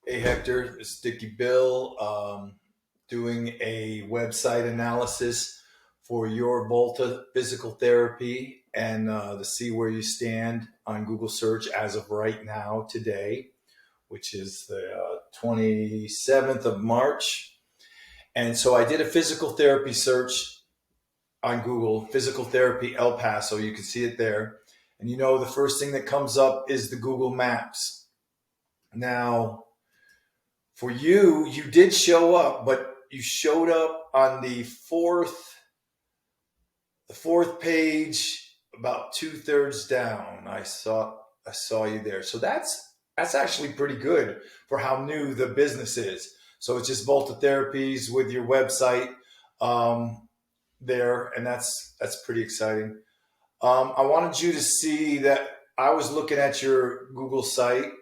Hey Hector, it's Dicky Bill, doing a website analysis for your Volta physical therapy and to see where you stand on Google search as of right now, today, which is the 27th of March. And so I did a physical therapy search on Google, physical therapy El Paso. You can see it there. And the first thing that comes up is the Google Maps. Now, for you, you did show up, but you showed up on the fourth page, about 2/3 down. I saw you there. So that's actually pretty good for how new the business is. So it's just Volta Therapies with your website there, and that's pretty exciting. I wanted you to see that I was looking at your Google site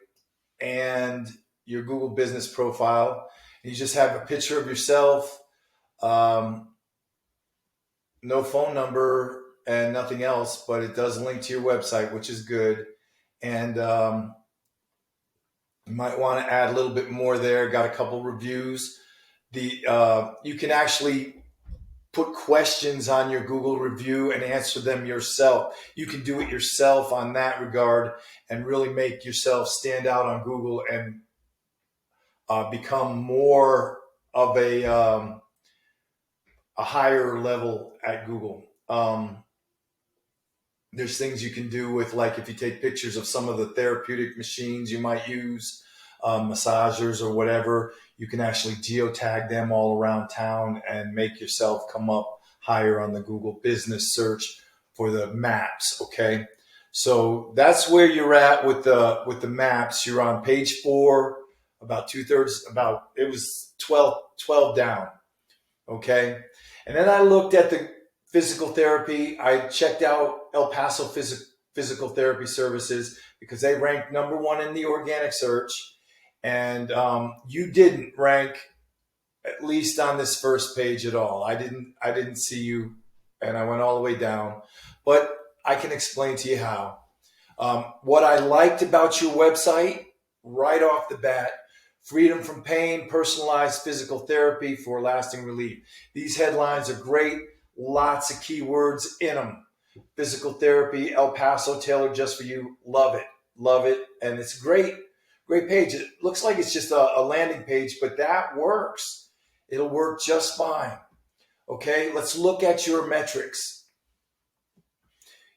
and your Google business profile. You just have a picture of yourself, um, no phone number, and nothing else, but it does link to your website, which is good. And you might want to add a little bit more there. Got a couple reviews. You can actually put questions on your Google review and answer them yourself. You can do it yourself on that regard and really make yourself stand out on Google and become more of a higher level at Google. There's things you can do with, like, if you take pictures of some of the therapeutic machines you might use, massagers or whatever, you can actually geotag them all around town and make yourself come up higher on the Google business search for the maps. Okay. So that's where you're at with the maps. You're on page 4, about 2/3, it was 12 down. Okay. And then I looked at the physical therapy. I checked out El Paso physical therapy services because they ranked number 1 in the organic search. And you didn't rank, at least on this first page, at all. I didn't see you, and I went all the way down. But I can explain to you how. What I liked about your website right off the bat: freedom from pain, personalized physical therapy for lasting relief. These headlines are great. Lots of keywords in them. Physical therapy, El Paso, tailored just for you. Love it. Love it. And it's great. Great page. It looks like it's just a landing page, but that works. It'll work just fine. Okay, let's look at your metrics.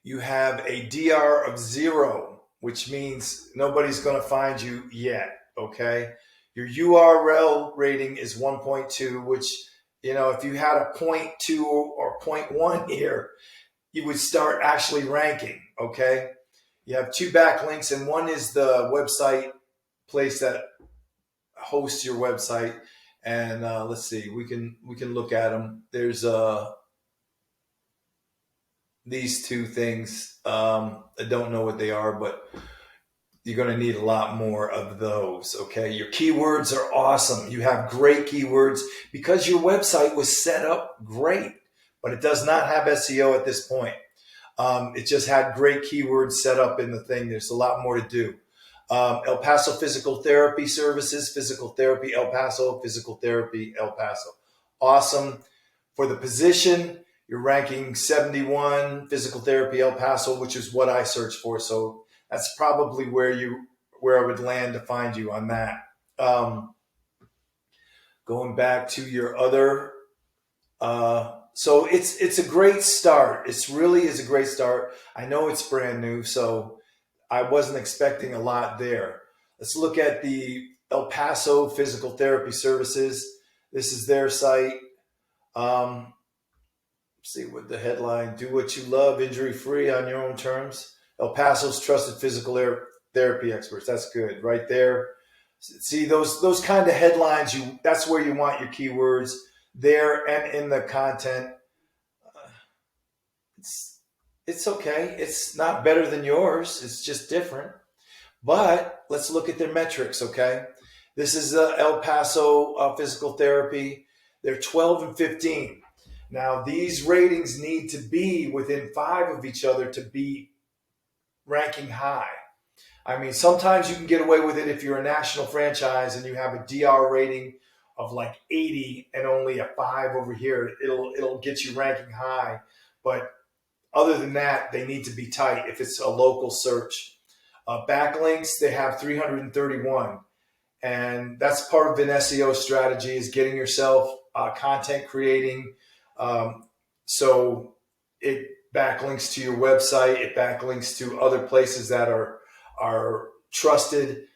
You have a DR of 0, which means nobody's going to find you yet. Okay. Your URL rating is 1.2, which, if you had a 0.2 or 0.1 here, you would start actually ranking. Okay. You have 2 backlinks, and one is the website place that hosts your website. And let's see, we can look at them. There's these 2 things. I don't know what they are, but you're going to need a lot more of those. Okay. Your keywords are awesome. You have great keywords because your website was set up great, but it does not have SEO at this point. It just had great keywords set up in the thing. There's a lot more to do. El Paso physical therapy services, physical therapy El Paso, physical therapy El Paso. Awesome. For the position, you're ranking 71, physical therapy El Paso, which is what I searched for. So that's probably where I would land to find you on that. Going back to your other, so it's a great start. It really is a great start. I know it's brand new, so I wasn't expecting a lot there. Let's look at the El Paso physical therapy services. This is their site. See what the headline: do what you love, injury-free, on your own terms. El Paso's trusted physical therapy experts. That's good right there. See those kind of headlines. That's where you want your keywords, there and in the content. It's okay. It's not better than yours. It's just different. But let's look at their metrics. Okay, this is El Paso physical therapy. They're 12 and 15. Now these ratings need to be within 5 of each other to be ranking high. I mean, sometimes you can get away with it if you're a national franchise and you have a DR rating of like 80 and only a 5 over here. It'll get you ranking high. But other than that, they need to be tight if it's a local search. Backlinks, they have 331. And that's part of an SEO strategy, is getting yourself content creating. So it backlinks to your website, it backlinks to other places that are trusted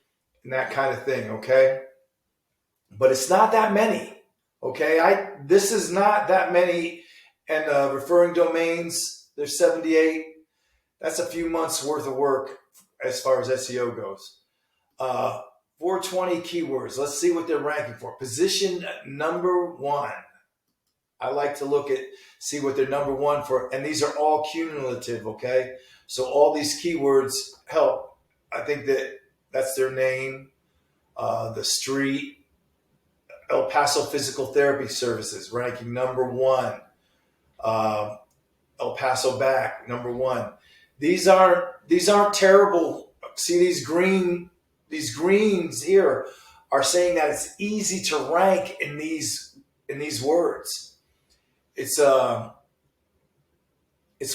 and that kind of thing. Okay. But it's not that many. Okay. This is not that many. And referring domains, there's 78. That's a few months worth of work as far as SEO goes. 420 keywords. Let's see what they're ranking for. Position number 1. I like to see what they're number 1 for. And these are all cumulative, okay? So all these keywords help. I think that's their name, the street, El Paso Physical Therapy Services, ranking number 1. El Paso back, number 1. These aren't terrible. See these greens here are saying that it's easy to rank in these words. It's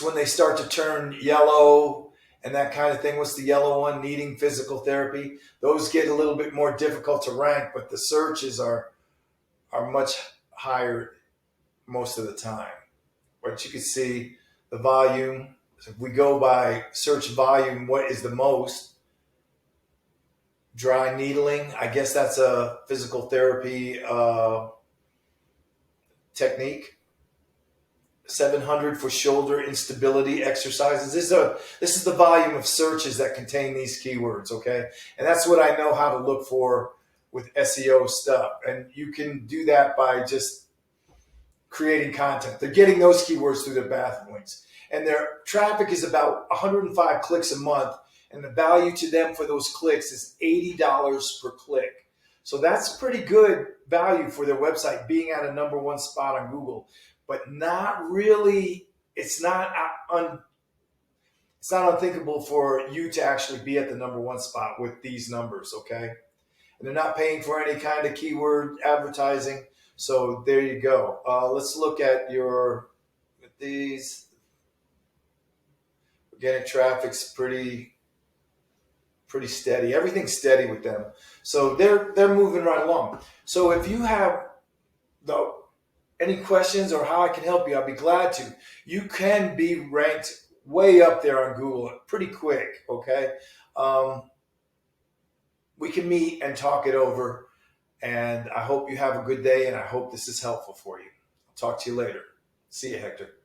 when they start to turn yellow and that kind of thing. What's the yellow one? Needing physical therapy. Those get a little bit more difficult to rank, but the searches are much higher most of the time. But you can see the volume. So if we go by search volume, what is the most? Dry needling, I guess that's a physical therapy technique. 700 for shoulder instability exercises. This is the volume of searches that contain these keywords, okay? And that's what I know how to look for with SEO stuff. And you can do that by just creating content. They're getting those keywords through their backlinks. And their traffic is about 105 clicks a month. And the value to them for those clicks is $80 per click. So that's pretty good value for their website, being at a number 1 spot on Google. But not really, it's not unthinkable for you to actually be at the number 1 spot with these numbers, okay? And they're not paying for any kind of keyword advertising. So there you go. Let's look at these. Organic traffic's pretty steady. Everything's steady with them. So they're moving right along. So if you have any questions or how I can help you, I'll be glad to. You can be ranked way up there on Google pretty quick, okay? We can meet and talk it over. And I hope you have a good day, and I hope this is helpful for you. I'll talk to you later. See you, Hector.